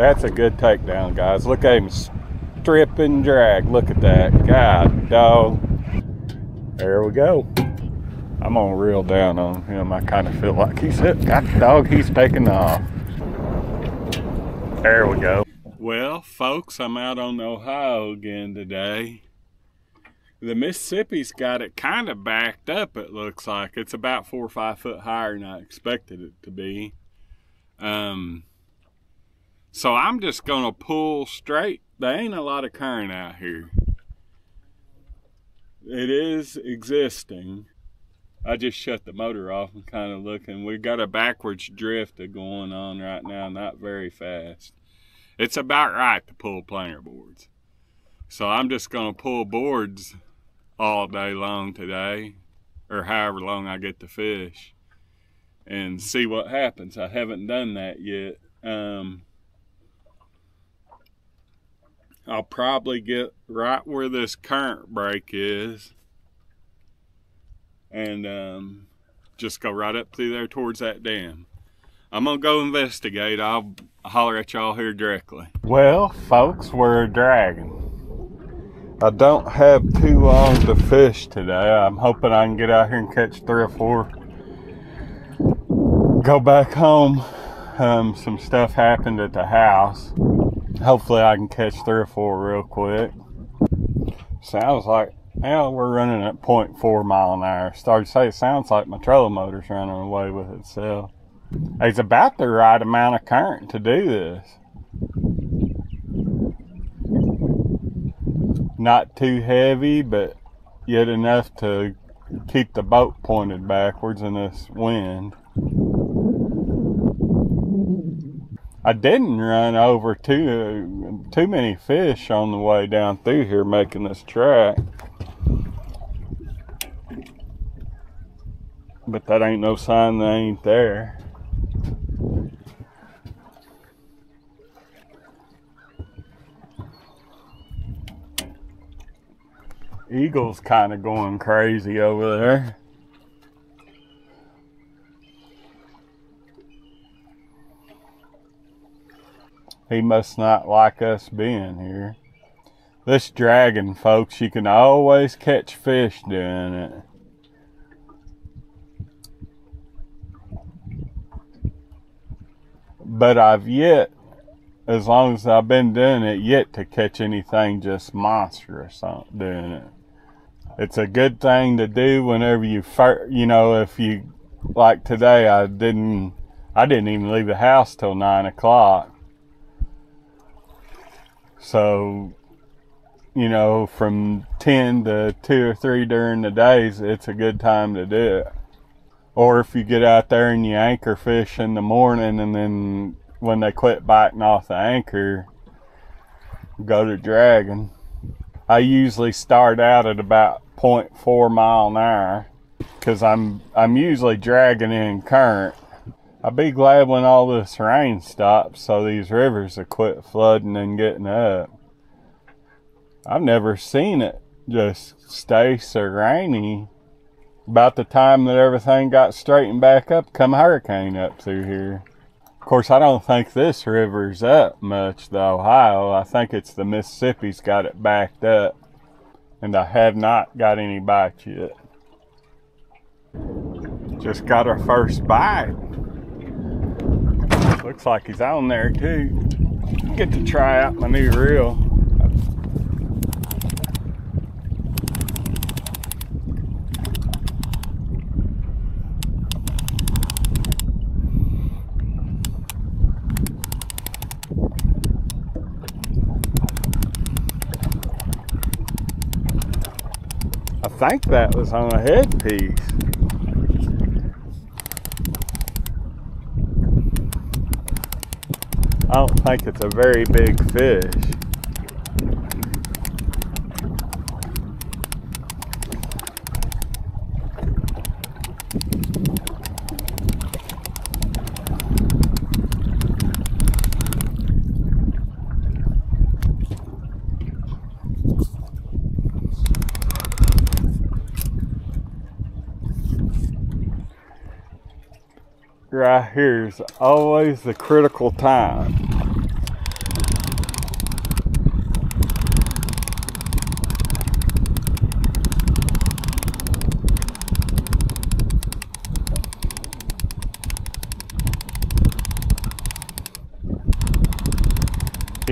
That's a good takedown, guys. Look at him strip and drag. Look at that. God dog. There we go. I'm gonna reel down on him. I kind of feel like he's hit. God dog, he's taking off. There we go. Well, folks, I'm out on Ohio again today. The Mississippi's got it kind of backed up, it looks like. It's about 4 or 5 foot higher than I expected it to be. So I'm just gonna pull straight. There ain't a lot of current out here. It is existing. I just shut the motor off and kind of looking. We got a backwards drift going on right now, not very fast. It's about right to pull planer boards. So I'm just gonna pull boards all day long today, or however long I get to fish, and see what happens. I haven't done that yet. I'll probably get right where this current break is and just go right up through there towards that dam. I'm gonna go investigate. I'll holler at y'all here directly. Well, folks, we're dragging. I don't have too long to fish today. I'm hoping I can get out here and catch 3 or 4. Go back home. Some stuff happened at the house. Hopefully I can catch 3 or 4 real quick. Sounds like, well, we're running at 0.4 mile an hour. Started to say it sounds like my trolling motor's running away with itself. It's about the right amount of current to do this. Not too heavy, but yet enough to keep the boat pointed backwards in this wind. I didn't run over too many fish on the way down through here making this track. But that ain't no sign they ain't there. Eagle's kind of going crazy over there. He must not like us being here. This dragging, folks, you can always catch fish doing it. But I've yet, as long as I've been doing it, yet to catch anything just monstrous on doing it. It's a good thing to do whenever you if you, like today, I didn't even leave the house till 9 o'clock. So, from 10 to 2 or 3 during the days, it's a good time to do it. Or if you get out there and you anchor fish in the morning, and then when they quit biting off the anchor, go to dragging. I usually start out at about 0.4 mile an hour because I'm usually dragging in current. I'll be glad when all this rain stops so these rivers will quit flooding and getting up. I've never seen it just stay so rainy. About the time that everything got straightened back up, come hurricane up through here. Of course, I don't think this river's up much, the Ohio. I think it's the Mississippi's got it backed up. And I have not got any bites yet. Just got our first bite. Looks like he's on there too. Get to try out my new reel. I think that was on a headpiece. I don't think it's a very big fish. Right here is always the critical time.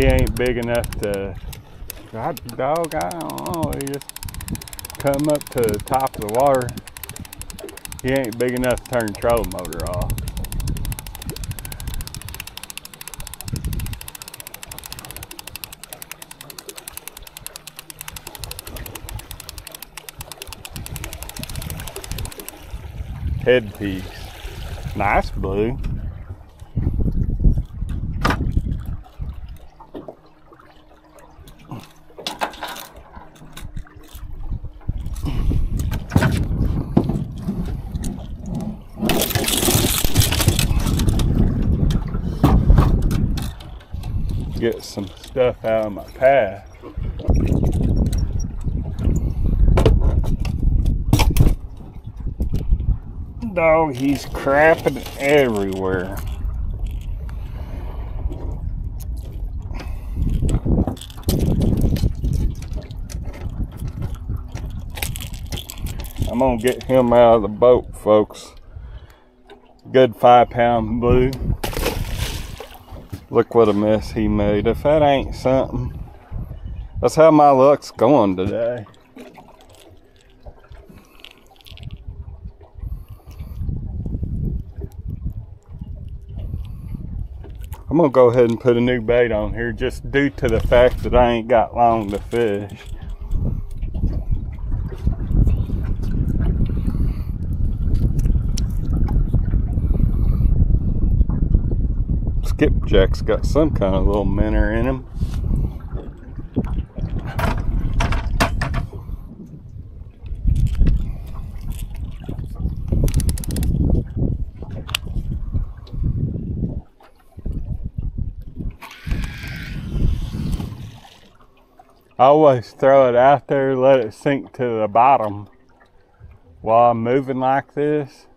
He ain't big enough to, God, dog, I don't know, he just come up to the top of the water. He ain't big enough to turn the trolling motor off. Headpiece. Nice blue. Get some stuff out of my path. Dog, he's crapping everywhere. I'm gonna get him out of the boat, folks. Good 5-pound blue. Look what a mess he made. If that ain't something. That's how my luck's going today. I'm gonna go ahead and put a new bait on here just due to the fact that I ain't got long to fish. Skipjack's got some kind of little minnow in him. I always throw it out there, let it sink to the bottom while I'm moving like this.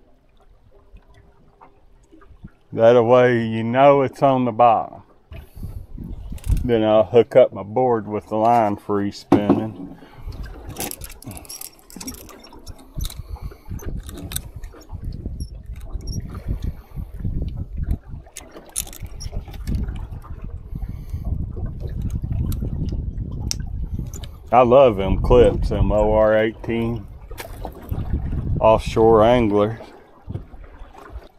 That way you know it's on the bottom. Then I'll hook up my board with the line free spinning. I love them clips, them OR18 offshore anglers.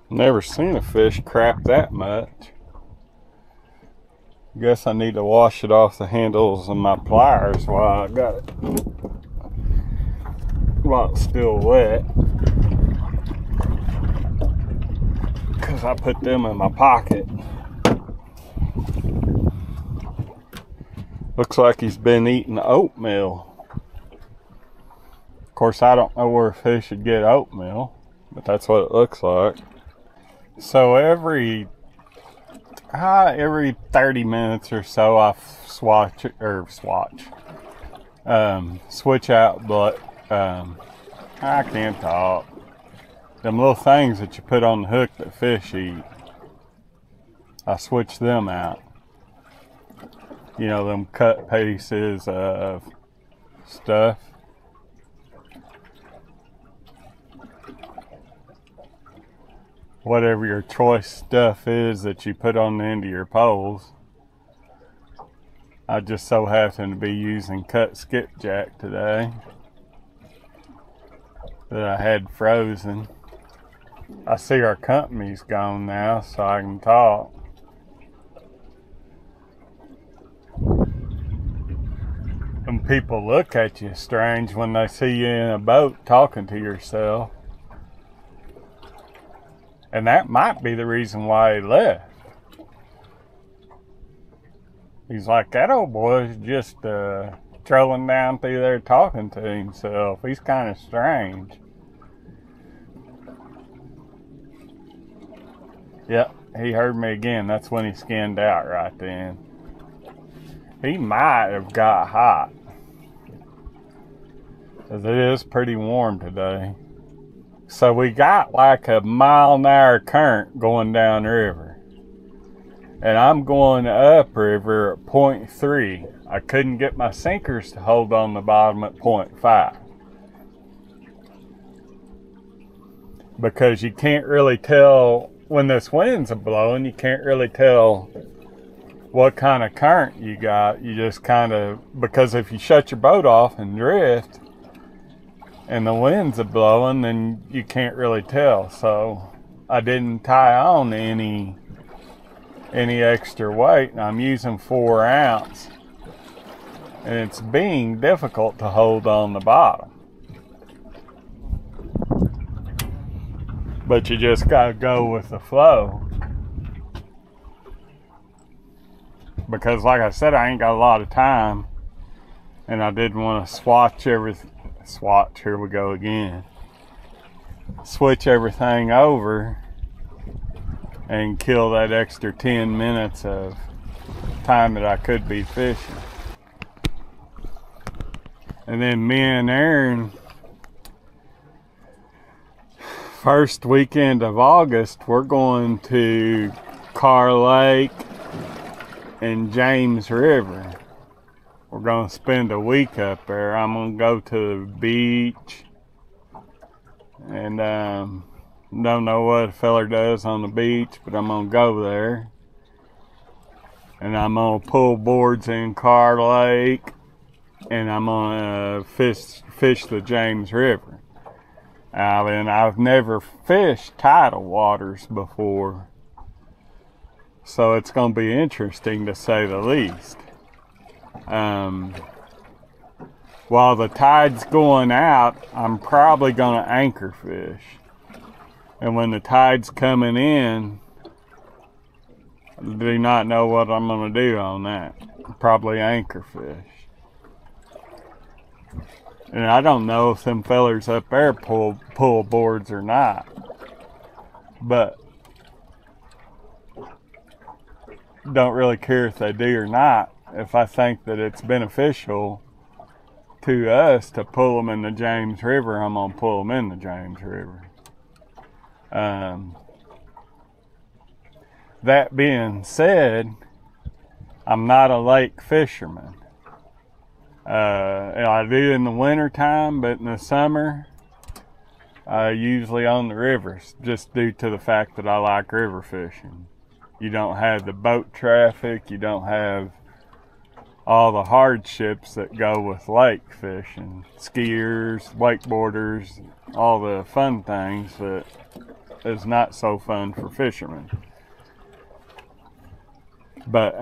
Never seen a fish crap that much. Guess I need to wash it off the handles of my pliers while I got it. While it's still wet. Because I put them in my pocket. Looks like he's been eating oatmeal. Of course, I don't know where a fish should get oatmeal, but that's what it looks like. So every 30 minutes or so, I switch out, but I can't talk. Them little things that you put on the hook that fish eat, I switch them out. You know, them cut pieces of stuff. Whatever your choice stuff is that you put on the end of your poles. I just so happen to be using cut skipjack today that I had frozen. I see our company's gone now, so I can talk. And people look at you strange when they see you in a boat talking to yourself. And that might be the reason why he left. He's like, that old boy's just trolling down through there talking to himself. He's kind of strange. Yep, he heard me again. That's when he skinned out right then. He might have got hot. Because it is pretty warm today. So we got like a mile-an-hour current going down the river. And I'm going upriver at 0.3. I couldn't get my sinkers to hold on the bottom at 0.5. Because you can't really tell, when this wind's blowing, you can't really tell what kind of current you got. You just kind of, because if you shut your boat off and drift and the winds are blowing, then you can't really tell. So I didn't tie on any extra weight, and I'm using 4 ounce, and it's being difficult to hold on the bottom. But you just gotta go with the flow. Because like I said, I ain't got a lot of time, and I didn't want to here we go again. Switch everything over and kill that extra 10 minutes of time that I could be fishing. And then me and Aaron, first weekend of August, we're going to Carr Lake and James River. We're going to spend a week up there. I'm going to go to the beach, and don't know what a feller does on the beach, but I'm going to go there. And I'm going to pull boards in Carr Lake, and I'm going to fish the James River. And I've never fished tidal waters before, so it's going to be interesting to say the least. While the tide's going out, I'm probably going to anchor fish. And when the tide's coming in, I do not know what I'm going to do on that. Probably anchor fish. And I don't know if them fellers up there pull boards or not. But don't really care if they do or not. If I think that it's beneficial to us to pull them in the James River, I'm going to pull them in the James River. That being said, I'm not a lake fisherman. I do in the winter time, but in the summer, usually on the rivers, just due to the fact that I like river fishing. You don't have the boat traffic, you don't have all the hardships that go with lake fishing. Skiers, wakeboarders, all the fun things that is not so fun for fishermen. But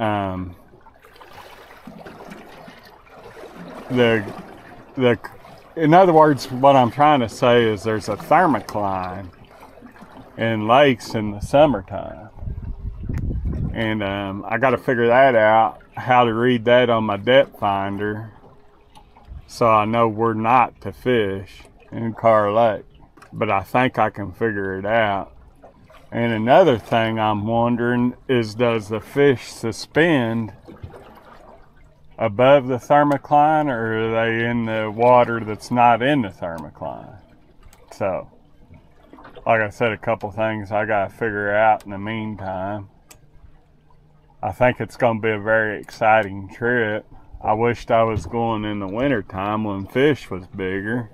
in other words, what I'm trying to say is there's a thermocline in lakes in the summertime. And I got to figure that out, how to read that on my depth finder, so I know where not to fish in Carr Lake. But I think I can figure it out. And another thing I'm wondering is, does the fish suspend above the thermocline, or are they in the water that's not in the thermocline? So, like I said, a couple things I got to figure out in the meantime. I think it's going to be a very exciting trip. I wished I was going in the wintertime when fish was bigger.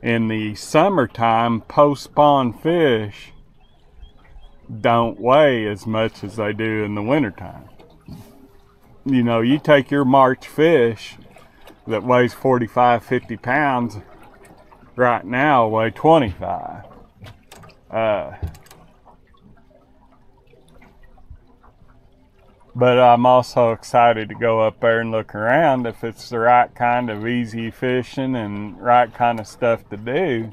In the summertime, post-spawn fish don't weigh as much as they do in the wintertime. You know, you take your March fish that weighs 45, 50 pounds, right now weigh 25. But I'm also excited to go up there and look around. If it's the right kind of easy fishing and right kind of stuff to do,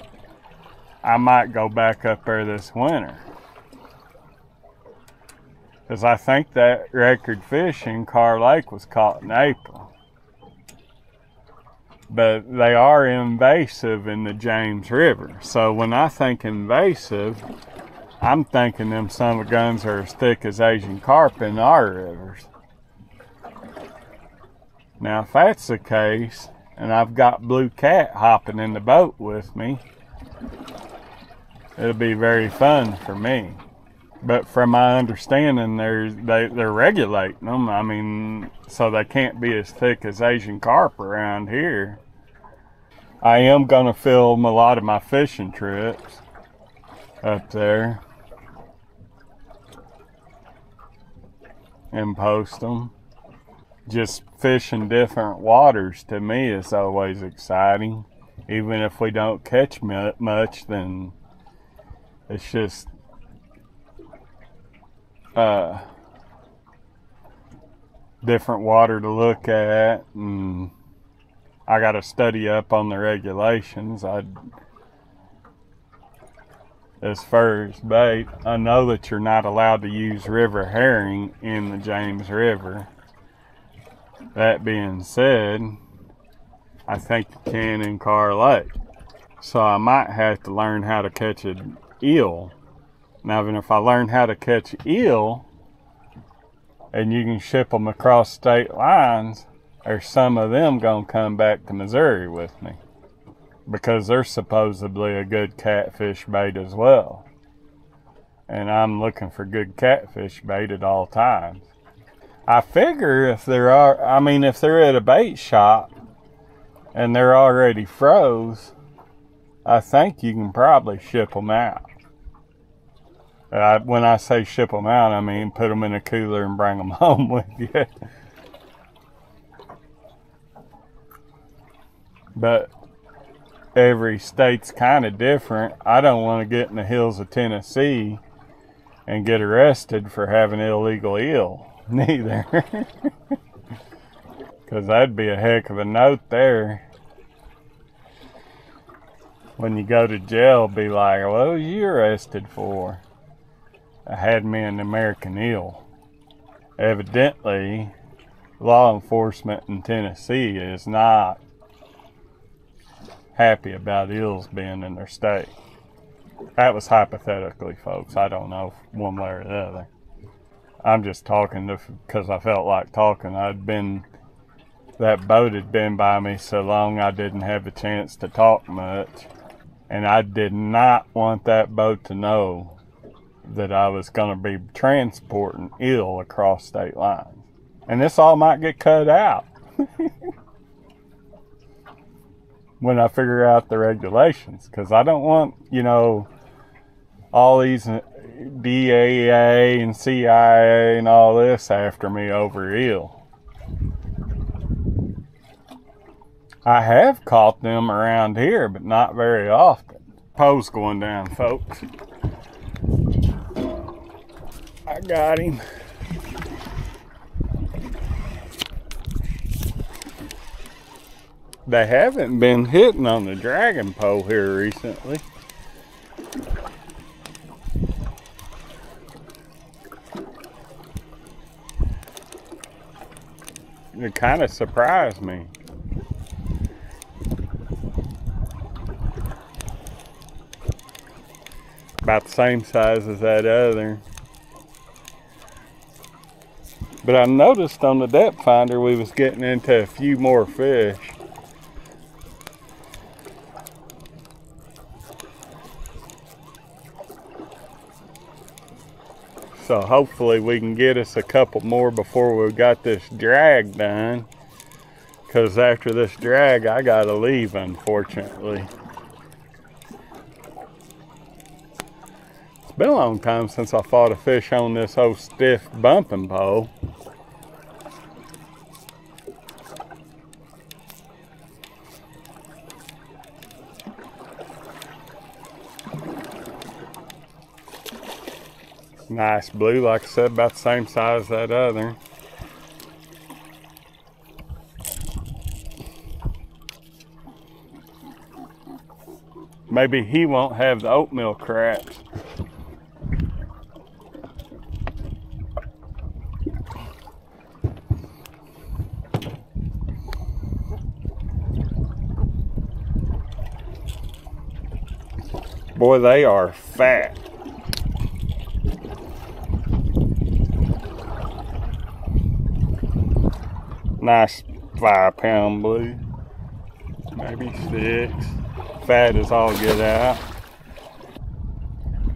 I might go back up there this winter. Because I think that record fish in Carr Lake was caught in April. But they are invasive in the James River. So when I think invasive, I'm thinking them son of a guns are as thick as Asian carp in our rivers. Now, if that's the case, and I've got blue cat hopping in the boat with me, it'll be very fun for me. But from my understanding, they're regulating them. I mean, so they can't be as thick as Asian carp around here. I am going to film a lot of my fishing trips up there. and post them. Just fishing different waters to me is always exciting. Even if we don't catch much, then it's just different water to look at, and I got to study up on the regulations. As far as bait, I know that you're not allowed to use river herring in the James River. That being said, I think you can in Carr Lake. So I might have to learn how to catch an eel. Now, even if I learn how to catch eel, and you can ship them across state lines, or some of them gonna come back to Missouri with me, because they're supposedly a good catfish bait as well. And I'm looking for good catfish bait at all times. I figure if they're at a bait shop and they're already froze, I think you can probably ship them out. When I say ship them out, I mean put them in a cooler and bring them home with you. But every state's kind of different. I don't want to get in the hills of Tennessee and get arrested for having illegal eel, neither. Because that'd be a heck of a note there. When you go to jail, be like, what was you arrested for? I had me an American eel. Evidently, law enforcement in Tennessee is not happy about eels being in their state. That was hypothetically, folks. I don't know one way or the other. I'm just talking because I felt like talking. That boat had been by me so long I didn't have a chance to talk much. And I did not want that boat to know that I was going to be transporting eel across state lines. And this all might get cut out when I figure out the regulations. Because I don't want, all these DAA and CIA and all this after me over eel. I have caught them around here, but not very often. Poe's going down, folks. I got him. They haven't been hitting on the dragon pole here recently. It kind of surprised me. About the same size as that other. But I noticed on the depth finder we was getting into a few more fish. So hopefully we can get us a couple more before we got this drag done. Because after this drag, I gotta leave, unfortunately. It's been a long time since I fought a fish on this old stiff bumping pole. Nice blue, like I said, about the same size as that other. Maybe he won't have the oatmeal crabs. Boy, they are fat. Nice 5-pound blue, maybe 6. Fat as all get out.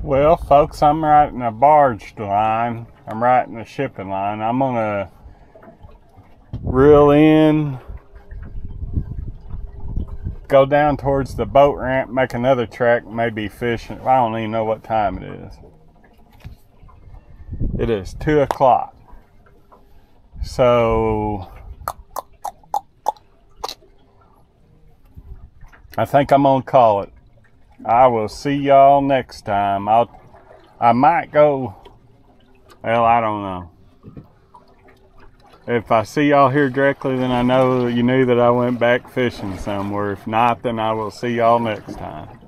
Well, folks, I'm right in a barge line. I'm right in the shipping line. I'm gonna reel in, go down towards the boat ramp, make another track, maybe fishing. I don't even know what time it is. It is 2 o'clock. So I think I'm gonna call it. I will see y'all next time. I might go, well, I don't know. If I see y'all here directly, then I know you knew that I went back fishing somewhere. If not, then I will see y'all next time.